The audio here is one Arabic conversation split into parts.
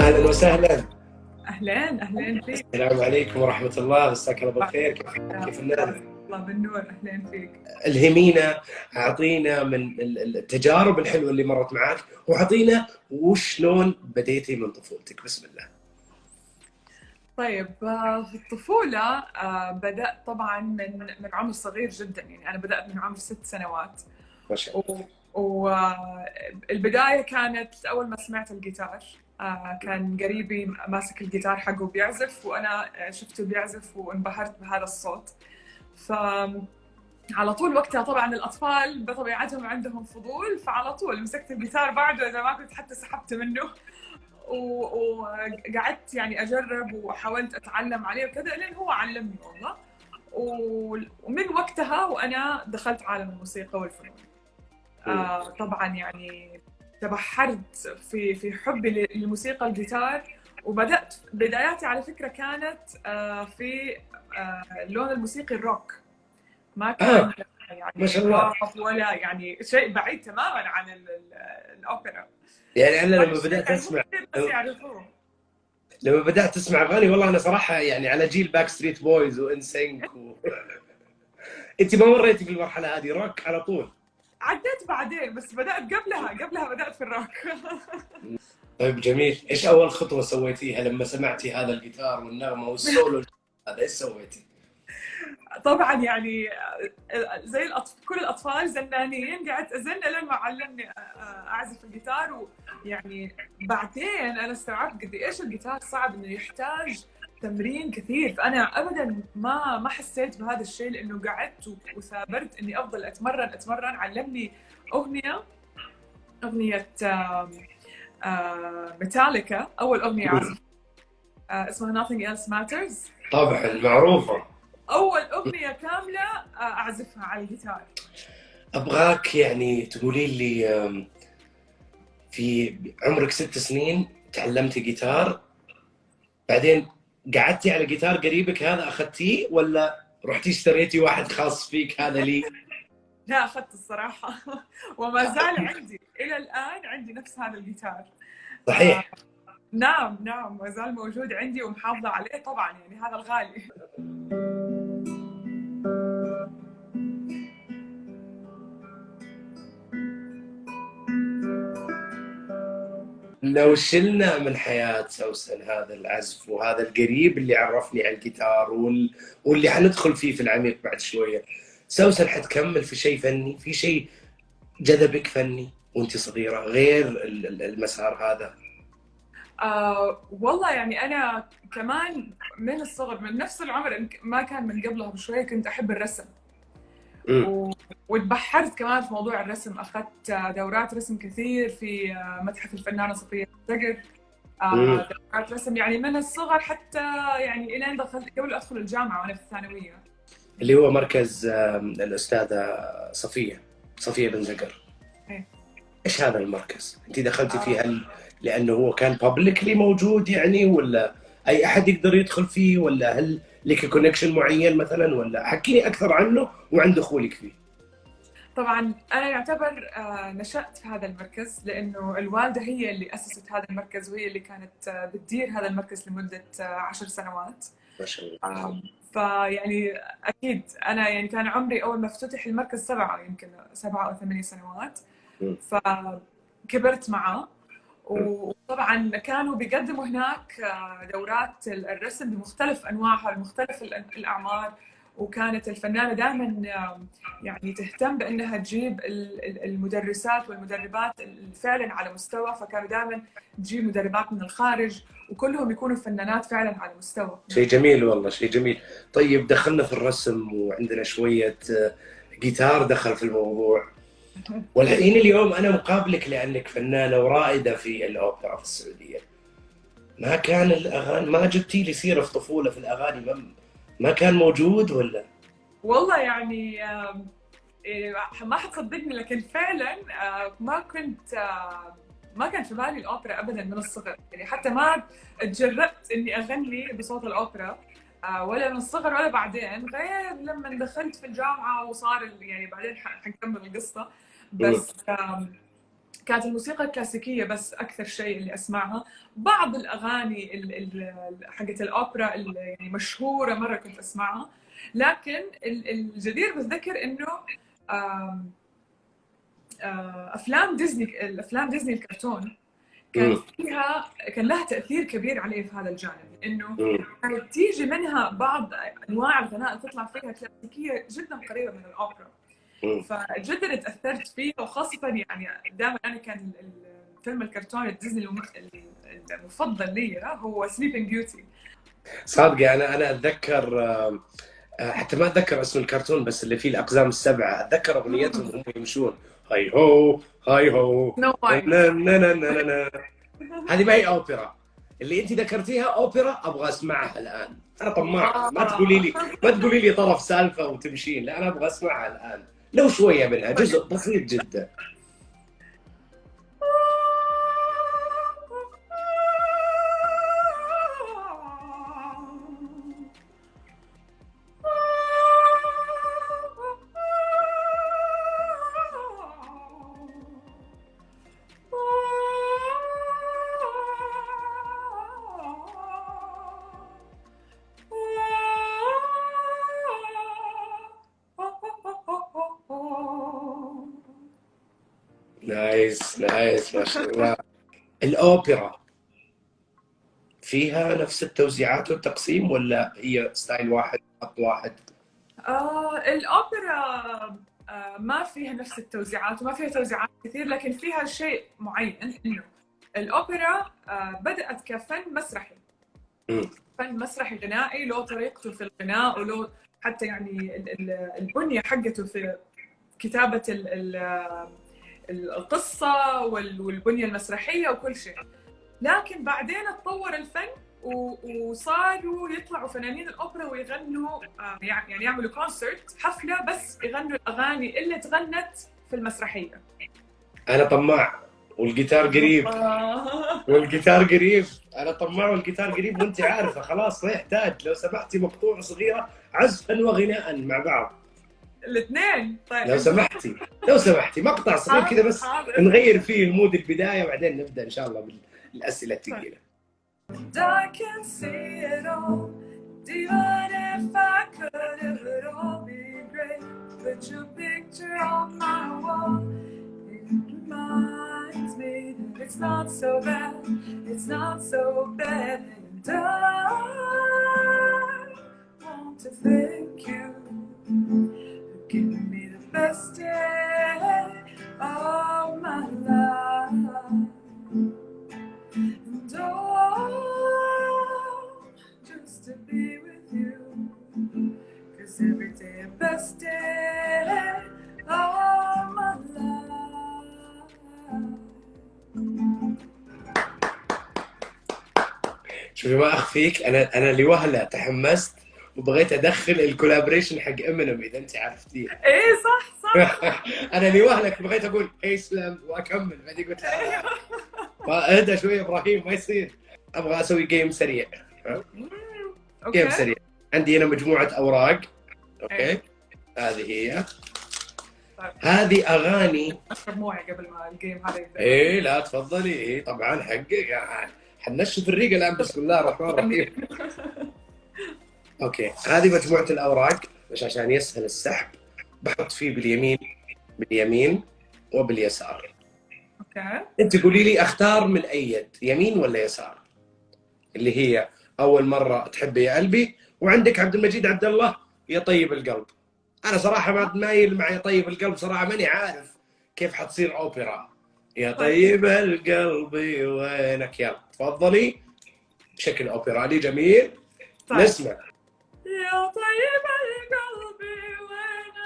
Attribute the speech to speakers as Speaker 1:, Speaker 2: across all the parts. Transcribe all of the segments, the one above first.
Speaker 1: اهلا وسهلا.
Speaker 2: أهلين أهلين فيك.
Speaker 1: السلام عليكم ورحمة الله، مساك الله بالخير. كيف الناس؟
Speaker 2: الله بالنور، أهلين فيك.
Speaker 1: الهمينا، اعطينا من التجارب الحلوة اللي مرت معك، واعطينا وشلون بديتي من طفولتك. بسم الله.
Speaker 2: طيب، في الطفولة بدأت طبعا من عمر صغير جدا، يعني أنا بدأت من عمر 6 سنوات.
Speaker 1: ما شاء الله.
Speaker 2: والبداية كانت أول ما سمعت الجيتار. كان قريبي ماسك الجيتار حقه بيعزف، وأنا شفته بيعزف وانبهرت بهذا الصوت. على طول وقتها طبعا الأطفال بطبيعتهم عندهم فضول، فعلى طول مسكت الجيتار بعده إذا ما كنت حتى سحبت منه. وقعدت يعني أجرب وحاولت أتعلم عليه وكذا لين هو علمني والله. ومن وقتها وأنا دخلت عالم الموسيقى والفنون. طبعا يعني تبحرت في حبي لموسيقى الجيتار. وبدأت بداياتي على فكرة كانت في اللون الموسيقي الروك. ما كان
Speaker 1: ما
Speaker 2: يعني
Speaker 1: شاء الله.
Speaker 2: راب ولا يعني شيء بعيد تماما عن الأوبرا.
Speaker 1: يعني انا لما
Speaker 2: فالشيء
Speaker 1: بدأت
Speaker 2: يعني مو
Speaker 1: اسمع
Speaker 2: كثير بس يعرفوه.
Speaker 1: لما بدأت اسمع اغاني، والله انا صراحة يعني على جيل باك ستريت بويز وان سينك انت ما مريتي في المرحلة هذه روك على طول؟
Speaker 2: عديت بعدين، بس بدأت قبلها بدأت في الروك.
Speaker 1: طيب جميل. ايش اول خطوة سويتيها لما سمعتي هذا الجيتار والنغمة والسولو؟ هذا ايش سويتي؟
Speaker 2: طبعا يعني زي كل الأطفال زنانين، قعدت أزن لين ما علمني أعزف الجيتار. ويعني بعدين أنا استوعبت قد إيش الجيتار صعب، إنه يحتاج تمرين كثير. فأنا أبدا ما حسيت بهذا الشيء، لأنه قعدت وثابرت إني أفضل أتمرن. علمني أغنية ميتاليكا، أول أغنية أعزف اسمها Nothing Else Matters.
Speaker 1: طبعا معروفة.
Speaker 2: أول أغنية كاملة أعزفها على الجيتار.
Speaker 1: ابغاك يعني تقولي لي، في عمرك 6 سنين تعلمتي جيتار، بعدين قعدتي على جيتار قريبك هذا اخذتيه، ولا رحتي اشتريتي واحد خاص فيك هذا لي؟
Speaker 2: لا، أخذت الصراحة. وما زال عندي إلى الآن، عندي نفس هذا الجيتار.
Speaker 1: صحيح.
Speaker 2: نعم ما زال موجود عندي ومحافظة عليه طبعا، يعني هذا الغالي.
Speaker 1: لو شلنا من حياة سوسن هذا العزف وهذا القريب اللي عرفني على الجيتار واللي حندخل فيه في العميق بعد شوية، سوسن حتكمل في شيء فني، في شيء جذبك فني وانت صغيرة غير المسار هذا؟
Speaker 2: والله يعني أنا كمان من الصغر، من نفس العمر ما كان من قبلها بشوية، كنت أحب الرسم. وتبحرت كمان في موضوع الرسم، أخذت دورات رسم كثير في متحف الفنانة صفية الزقر. دورات رسم يعني من الصغر حتى يعني إلين دخلت قبل أدخل الجامعة وأنا في الثانوية.
Speaker 1: اللي هو مركز الأستاذة صفية بن زقر. إيش هذا المركز؟ أنت دخلتي فيه هل لأنه هو كان بابليكلي موجود يعني، ولا أي أحد يقدر يدخل فيه، ولا هل لك كونكشن معين مثلا، ولا حكيني أكثر عنه وعن دخولك فيه؟
Speaker 2: طبعا أنا يعتبر نشأت في هذا المركز، لأنه الوالدة هي اللي أسست هذا المركز، وهي اللي كانت بتدير هذا المركز لمدة 10 سنوات.
Speaker 1: ما شاء الله.
Speaker 2: فيعني أكيد أنا يعني كان عمري أول ما افتتح المركز يمكن 7 أو 8 سنوات. فكبرت معه. وطبعا كانوا بيقدموا هناك دورات الرسم بمختلف أنواعها ومختلف الأعمار. وكانت الفنانة دائما يعني تهتم بأنها تجيب المدرسات والمدربات فعلا على مستوى، فكانوا دائما تجيب مدربات من الخارج وكلهم يكونوا فنانات فعلا على مستوى.
Speaker 1: شيء جميل والله، شيء جميل. طيب دخلنا في الرسم وعندنا شوية جيتار دخل في الموضوع، والحين اليوم أنا مقابلك لأنك فنانة ورائدة في الأوبرا في السعودية. ما كان الأغاني، ما جبتي لي سيرة في طفولة في الأغاني، ما كان موجود ولا؟
Speaker 2: والله يعني ما حتصدقني، لكن فعلا ما كان في بالي الأوبرا أبدا من الصغر. يعني حتى ما تجرأت إني أغني بصوت الأوبرا، ولا من الصغر ولا بعدين، غير لما دخلت في الجامعة وصار يعني بعدين حنكمل القصة. بس كانت الموسيقى الكلاسيكية بس أكثر شيء اللي أسمعها. بعض الأغاني حقت الأوبرا اللي يعني مشهورة مرة كنت أسمعها. لكن الجدير بالذكر إنه أفلام ديزني، الأفلام ديزني الكرتون كان لها تأثير كبير علي في هذا الجانب، إنه كانت تيجي منها بعض أنواع الغناء تطلع فيها كلاسيكية جدا قريبة من الأوبرا. فجدا تأثرت فيه، وخاصة يعني دائما أنا كان الفيلم الكرتون الديزني المفضل لي هو سليبنج بيوتي.
Speaker 1: صادقة أنا أتذكر، حتى ما أتذكر اسم الكرتون، بس اللي فيه الأقزام السبعة أتذكر أغنيتهم وهم يمشون، هاي هو هاي هو هذه ما هي أوبرا. اللي أنت ذكرتيها أوبرا أبغى أسمعها الآن. أنا طماع، ما تقولي لي طرف سالفة وتمشين، لا أنا أبغى أسمعها الآن لو شوية منها، جزء بسيط جدا. نايس نايس، ما شاء الله. الأوبرا فيها نفس التوزيعات والتقسيم ولا هي ستايل واحد خط واحد؟
Speaker 2: الأوبرا ما فيها نفس التوزيعات وما فيها توزيعات كثير، لكن فيها شيء معين، إنه الأوبرا بدأت كفن مسرحي. فن مسرحي غنائي، له طريقته في الغناء، وله حتى يعني البنية حقته في كتابة القصة والبنية المسرحية وكل شيء. لكن بعدين اتطور الفن وصاروا يطلعوا فنانين الأوبرا ويغنوا، يعني يعملوا كونسرت، حفلة بس يغنوا الأغاني اللي تغنت في المسرحية.
Speaker 1: أنا طماع والجيتار قريب. والجيتار قريب، أنا طماع والجيتار قريب، وأنت عارفة خلاص ما يحتاج. لو سمحتي مقطوعة صغيرة عزفا وغناء مع بعض
Speaker 2: الاثنين. طيب
Speaker 1: لو سمحتي مقطع صغير كذا بس نغير فيه المود البداية، وبعدين نبدأ إن شاء الله بالأسئلة الثقيلة.
Speaker 2: I can see it all, even if I could, it would all be great. Put your picture on my wall, it reminds me that it's not so bad, it's not so bad. And I want to thank you for giving me the best day of my life. And just to be with you, 'cause every day the best day of my life.
Speaker 1: شوفي ما أخفيك، أنا لوهلة تحمست وبغيت أدخل الكولابريشن حق إمينيم إذا أنت عرفتيه.
Speaker 2: إيه صح.
Speaker 1: أنا لوهلة بغيت أقول هي سلام وأكمل، بعدين قلت اهدى شوية إبراهيم ما يصير. أبغى أسوي جيم سريع. جيم سريع. عندي هنا مجموعة أوراق. أوكي. هذه هي. هذه أغاني.
Speaker 2: أشرب موية قبل ما الجيم هذا يبدأ.
Speaker 1: إيه لا تفضلي. إيه طبعاً حقك. حنشف الريق الآن. بسم الله الرحمن الرحيم. أوكي. هذه مجموعة الأوراق، مش عشان يسهل السحب بحط فيه باليمين وباليسار.
Speaker 2: اوكي.
Speaker 1: انت قولي لي اختار من اي يد، يمين ولا يسار؟ اللي هي اول مره تحبي يا قلبي، وعندك عبد المجيد عبد الله يا طيب القلب. انا صراحه ما مايل مع يا طيب القلب، صراحه ماني عارف كيف حتصير اوبرا. يا طيب القلب وينك، يلا تفضلي بشكل اوبرالي جميل. طيب. نسمع.
Speaker 2: يا طيب القلب وينك،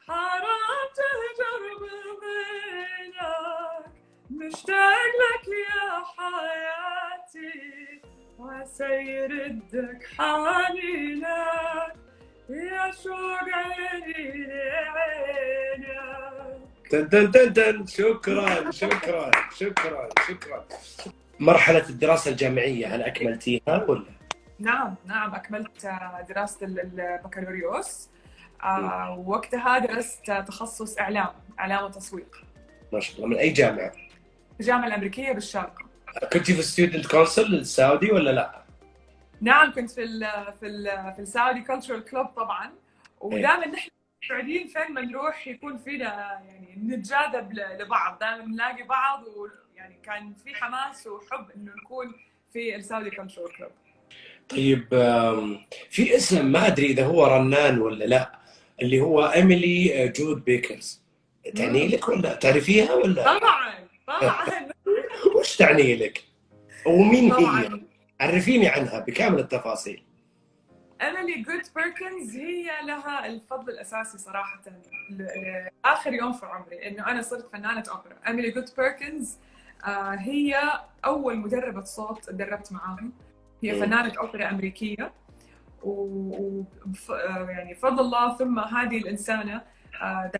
Speaker 2: حرام تهجر بغيرك، مشتاق لك يا حياتي، وعسى يردك حنينك، يا شوق عيني لعينك.
Speaker 1: تن تن تن تن. شكرا شكرا شكرا شكرا. مرحلة الدراسة الجامعية هل أكملتيها ولا؟
Speaker 2: نعم أكملت دراسة البكالوريوس. وقتها درست تخصص إعلام وتسويق.
Speaker 1: ما شاء الله. من اي جامعه؟
Speaker 2: الجامعة الأمريكية بالشارقة.
Speaker 1: كنت في ستودنت كونسل السعودي ولا لا؟
Speaker 2: نعم كنت في السعودي كلتشرال كلوب طبعا. ودائما نحن السعوديين فين ما نروح يكون فينا يعني نتجاذب لبعض، دائما نلاقي بعض، ويعني كان في حماس وحب انه نكون في السعودي كلتشرال كلوب.
Speaker 1: طيب في اسم ما ادري اذا هو رنان ولا لا، اللي هو ايميلي جود بيكرز، تعني لك ولا تعرفيها ولا؟
Speaker 2: طبعا طبعا.
Speaker 1: وش تعني لك؟ ومين هي؟
Speaker 2: طبعا
Speaker 1: عرفيني عنها بكامل التفاصيل.
Speaker 2: إيميلي جود بيركنز هي لها الفضل الأساسي صراحة آخر يوم في عمري إنه أنا صرت فنانة أوبرا. إيميلي جود بيركنز هي أول مدربة صوت تدربت معاها. هي فنانة أوبرا أمريكية، يعني بفضل الله ثم هذه الإنسانة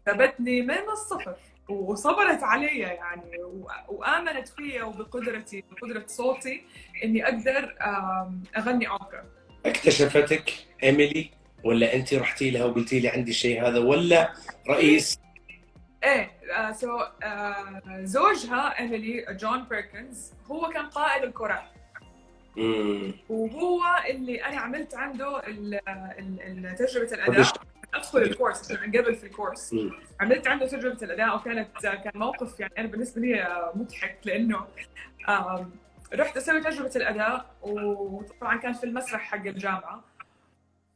Speaker 2: دربتني من الصفر وصبرت علي يعني، وآمنت فيا وبقدرتي بقدرة صوتي إني أقدر أغني أوبرا.
Speaker 1: اكتشفتك ايميلي ولا انت رحتي لها وقلتي لي عندي الشيء هذا، ولا رئيس؟
Speaker 2: ايه زوجها ايميلي جون بيركنز هو كان قائد الكورال، وهو اللي انا عملت عنده تجربه الاداء. ادخل الكورس عن قبل في الكورس عملت عنده تجربه الاداء، وكان موقف يعني انا بالنسبه لي مضحك، لانه رحت اسوي تجربه الاداء، وطبعا كان في المسرح حق الجامعه،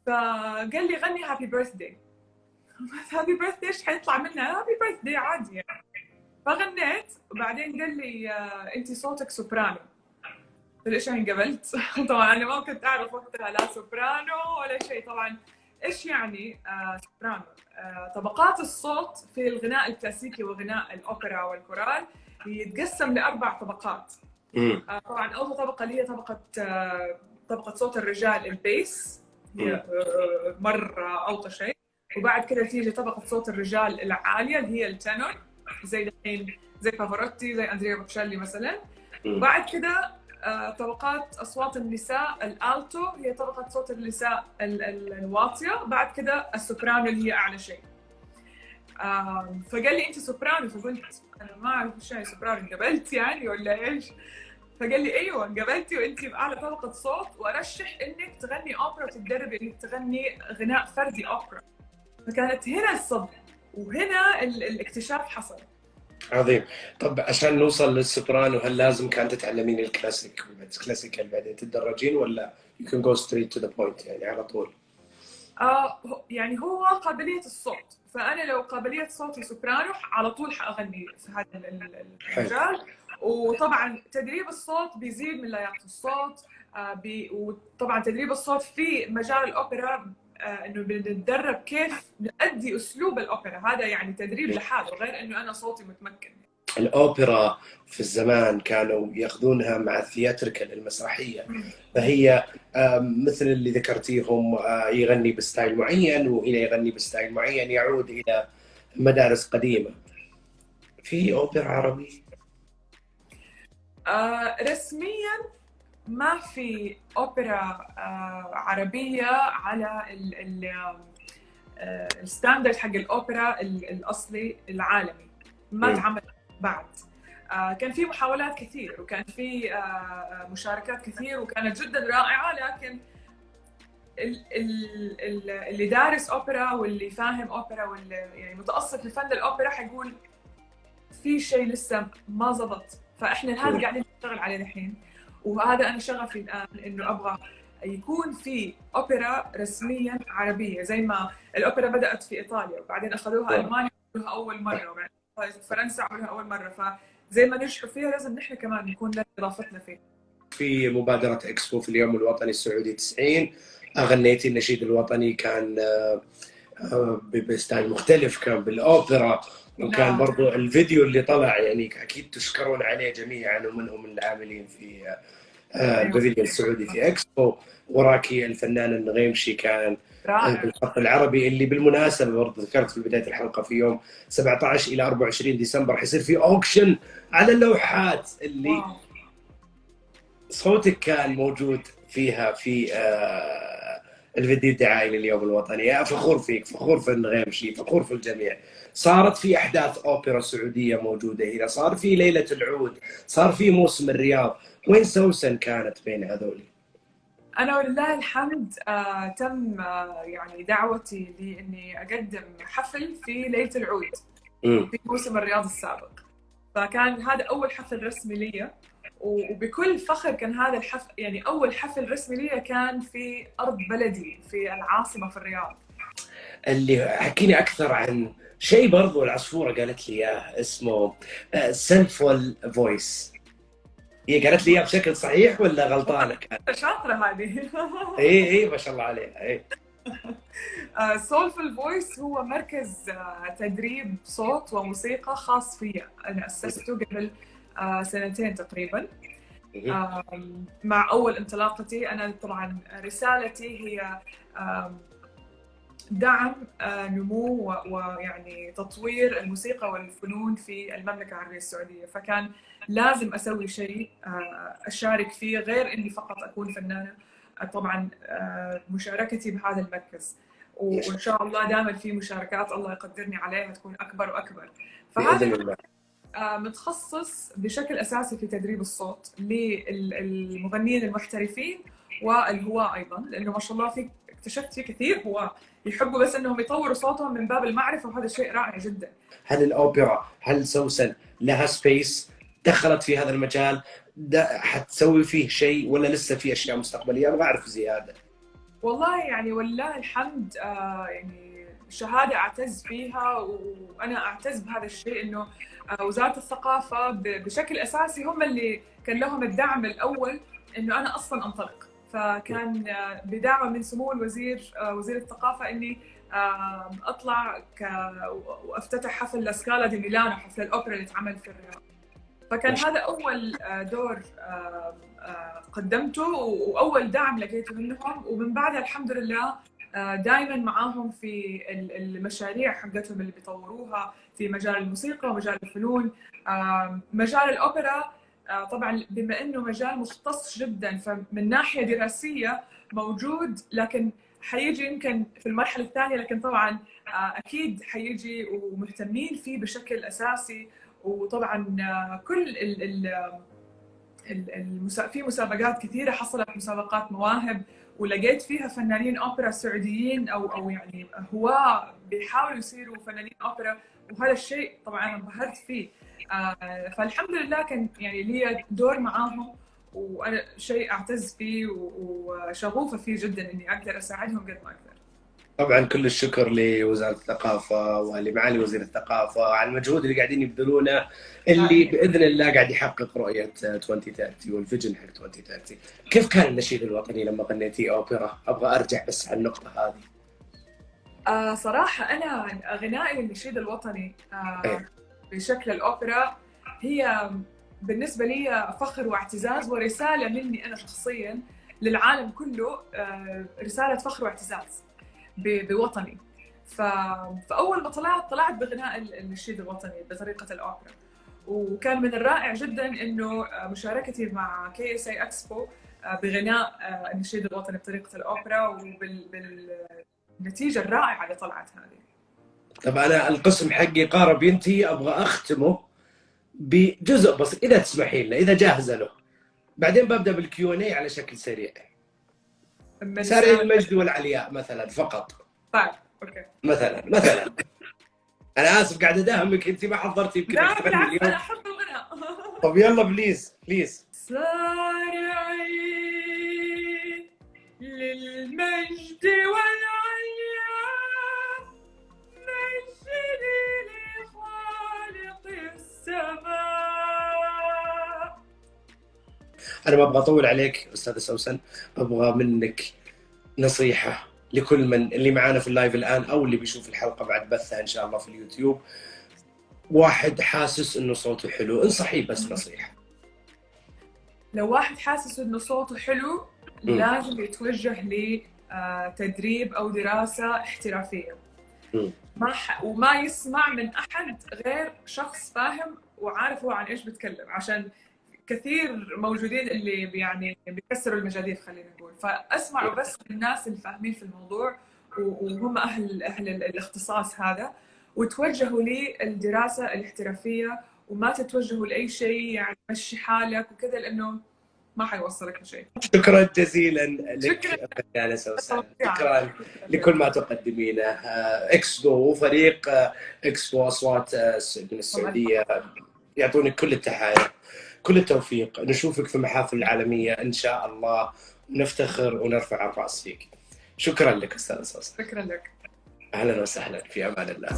Speaker 2: فقال لي غني هابي بيرث داي. هابي بيرث داي ايش حيطلع منها؟ هابي بيرث داي عادي يعني. فغنيت، وبعدين قال لي انت صوتك سوبرانو. قلت له ايش يعني؟ انقبلت. طبعا انا ما كنت اعرف وقتها لا سوبرانو ولا شيء. طبعا ايش يعني سوبرانو؟ طبقات الصوت في الغناء الكلاسيكي وغناء الاوبرا والكورال يتقسم لاربع طبقات. طبعا اول طبقه اللي هي طبقه صوت الرجال البيس، هي مره اوطى شيء. وبعد كده تيجي طبقه صوت الرجال العاليه اللي هي التنور، زي الحين زي بافاروتي، زي اندريا بوتشيلي مثلا. وبعد كده طبقات اصوات النساء الالتو، هي طبقه صوت النساء الواطيه. بعد كده السوبرانو اللي هي اعلى شيء. فقال لي انت سوبرانو، فقلت انا ما اعرف ايش يعني سوبرانو، انقبلت يعني ولا ايش؟ فقال لي ايوه انقبلتي وانت باعلى طبقه صوت، وارشح انك تغني اوبرا وتتدربي انك تغني غناء فردي اوبرا. فكانت هنا الصدمه، وهنا الاكتشاف حصل.
Speaker 1: عظيم. طب عشان نوصل للسوبرانو هل لازم كانت تتعلمين الكلاسيكال بعدين تتدرجين، ولا you can go straight to the point يعني على طول؟
Speaker 2: يعني هو قابلية الصوت، فأنا لو قابلية صوتي سوبرانو على طول حأغني في هذا المجال. وطبعا تدريب الصوت بيزيد من لياقة الصوت. وطبعا تدريب الصوت في مجال الأوبرا انه بنتدرب كيف نؤدي اسلوب الاوبرا، هذا يعني تدريب لحاله، غير انه انا صوتي متمكن.
Speaker 1: الاوبرا في الزمان كانوا ياخذونها مع الثياتريكال المسرحيه، فهي مثل اللي ذكرتيهم، يغني بستايل معين وهنا يغني بستايل معين، يعود الى مدارس قديمه. في اوبرا عربي؟
Speaker 2: رسميا ما في اوبرا عربيه على الستاندرد حق الاوبرا الاصلي العالمي، ما تعمل بعد. كان في محاولات كثير، وكان في مشاركات كثير، وكانت جدا رائعه، لكن اللي دارس اوبرا واللي فاهم اوبرا واللي يعني متأصل في فن الاوبرا حيقول في شيء لسه ما زبط. فاحنا هذا قاعدين نشتغل عليه الحين، وهذا انا شغفي الان انه ابغى يكون في اوبرا رسميا عربيه، زي ما الاوبرا بدات في ايطاليا، وبعدين اخذوها المانيا عملوها اول مره، وبعدين فرنسا عملوها اول مره. فزي ما نجحوا فيها لازم نحن كمان نكون لنا اضافتنا فيه.
Speaker 1: في مبادره اكسبو في اليوم الوطني السعودي 90 غنيتي النشيد الوطني، كان بستايل مختلف، كان بالاوبرا، وكان برضو الفيديو اللي طلع يعني اكيد تشكرون عليه جميعا، ومنهم العاملين في البافيليون السعودي في اكسبو. وراكي الفنان النغيمشي كان بالخط العربي، اللي بالمناسبه برضو ذكرت في بدايه الحلقه في يوم 17 الى 24 ديسمبر حيصير في اوكشن على اللوحات اللي صوتك كان موجود فيها في الفيديو الدعائي لليوم الوطني. فخور فيك، فخور في النغيمشي، فخور في الجميع. صارت في أحداث أوبرا سعودية موجودة هنا، صار في ليلة العود، صار في موسم الرياض. وين سوسن كانت بين هذول؟
Speaker 2: أنا ولله الحمد تم يعني دعوتي لإني أقدم حفل في ليلة العود في موسم الرياض السابق. فكان هذا أول حفل رسمي لي، وبكل فخر كان هذا الحفل، يعني أول حفل رسمي لي كان في أرض بلدي في العاصمة في الرياض.
Speaker 1: اللي حكيني أكثر عن شيء برضو العصفورة قالت لي إياه اسمه سيلفول فويس. هي قالت لي إياه بشكل صحيح ولا غلطانة كانت؟
Speaker 2: شاطرة هذه.
Speaker 1: إيه ما شاء الله عليها. إيه.
Speaker 2: سولفul فويس هو مركز تدريب صوت وموسيقى خاص فيا، أنا أسسته قبل 2 تقريبا. مع أول انطلاقتي أنا طبعا رسالتي هي دعم نمو ويعني تطوير الموسيقى والفنون في المملكة العربية السعودية. فكان لازم أسوي شيء أشارك فيه غير إني فقط أكون فنانة. طبعا مشاركتي بهذا المركز، وإن شاء الله دائما في مشاركات الله يقدرني عليها تكون أكبر وأكبر. فهذا متخصص بشكل أساسي في تدريب الصوت للمغنيين المحترفين والهواة أيضا، لأنه ما شاء الله في اكتشفت في كثير هواة يحبوا بس انهم يطوروا صوتهم من باب المعرفه، وهذا شيء رائع جدا.
Speaker 1: هل الاوبرا، هل سوسن لها سبيس دخلت في هذا المجال؟ حتسوي فيه شيء ولا لسه في اشياء مستقبليه؟ انا بعرف زياده.
Speaker 2: والله يعني ولله الحمد يعني شهاده اعتز فيها، وانا اعتز بهذا الشيء انه وزاره الثقافه بشكل اساسي هم اللي كان لهم الدعم الاول انه انا اصلا انطلق. فكان بدعوه من سمو الوزير وزير الثقافه اني اطلع وافتتح حفل لاسكالا دي ميلانو، حفل الاوبرا اللي اتعمل في الرياض. فكان هذا اول دور قدمته واول دعم لقيته منهم، ومن بعدها الحمد لله دائما معاهم في المشاريع حقتهم اللي بيطوروها في مجال الموسيقى ومجال الفنون. مجال الاوبرا طبعا بما انه مجال مختص جدا، فمن ناحيه دراسيه موجود، لكن حيجي يمكن في المرحله الثانيه، لكن طبعا اكيد حيجي ومهتمين فيه بشكل اساسي. وطبعا كل في مسابقات كثيره حصلت، مسابقات مواهب، ولقيت فيها فنانين اوبرا سعوديين او يعني هواة بيحاولوا يصيروا فنانين اوبرا، وهذا الشيء طبعا انا انبهرت فيه. فالحمد لله كان يعني لي دور معاهم، وانا شيء اعتز فيه وشغوفه فيه جدا اني اقدر اساعدهم قد ما اقدر.
Speaker 1: طبعا كل الشكر لوزاره الثقافه ولمعالي وزير الثقافه على المجهود اللي قاعدين يبذلونه، اللي باذن الله قاعد يحقق رؤيه 2030 والفيجن حق 2030. كيف كان النشيد الوطني لما غنيتي اوبرا؟ ابغى ارجع بس على النقطه هذه.
Speaker 2: صراحه انا غنائي للنشيد الوطني بشكل الأوبرا هي بالنسبة لي فخر واعتزاز ورسالة مني أنا شخصياً للعالم كله، رسالة فخر واعتزاز بوطني. فأول ما طلعت بغناء النشيد الوطني بطريقة الأوبرا، وكان من الرائع جداً إنه مشاركتي مع KSA إكسبو بغناء النشيد الوطني بطريقة الأوبرا، وبالنتيجة الرائعة اللي طلعت هذه.
Speaker 1: طب أنا القسم حقي قارب ينتهي، أبغى أختمه بجزء بسيط إذا تسمحين لنا، إذا جاهزة له. بعدين ببدأ بالكيو&اي على شكل سريع. ساري المجد والعلياء مثلا فقط.
Speaker 2: طيب اوكي.
Speaker 1: مثلا أنا آسف قاعد أداهمك، أنت ما حضرتي يمكن
Speaker 2: لا بالعكس أنا أحب الغناء.
Speaker 1: طب يلا بليز.
Speaker 2: سارعين للمجد والعليا، مجدي لخالق السماء.
Speaker 1: أنا ما أبغى أطول عليك أستاذة سوسن، أبغى منك نصيحة لكل من اللي معانا في اللايف الآن أو اللي بيشوف الحلقة بعد بثها إن شاء الله في اليوتيوب. واحد حاسس إنه صوته حلو، انصحيه بس نصيحة.
Speaker 2: لو واحد حاسس إنه صوته حلو لازم يتوجه لتدريب أو دراسة احترافية. وما يسمع من أحد غير شخص فاهم وعارف هو عن إيش بيتكلم، عشان كثير موجودين اللي يعني بيكسروا المجاديف خلينا نقول، فاسمعوا بس من الناس اللي فاهمين في الموضوع وهم اهل الاختصاص هذا، وتوجهوا للدراسه الاحترافيه، وما تتوجهوا لاي شيء يعني مشي حالك وكذا، لانه ما حيوصلك لشيء.
Speaker 1: شكرا جزيلا لك
Speaker 2: شكرا
Speaker 1: فنانة سوسن، شكرا لكل ما تقدمينه. اكسبو وفريق اكسبو اصوات من السعوديه يعطونك كل التحايا، كل التوفيق، نشوفك في محافل العالميه ان شاء الله، ونفتخر ونرفع الراس فيك. شكرا لك استاذ سوسن.
Speaker 2: شكرا لك.
Speaker 1: اهلا وسهلا، في امان الله.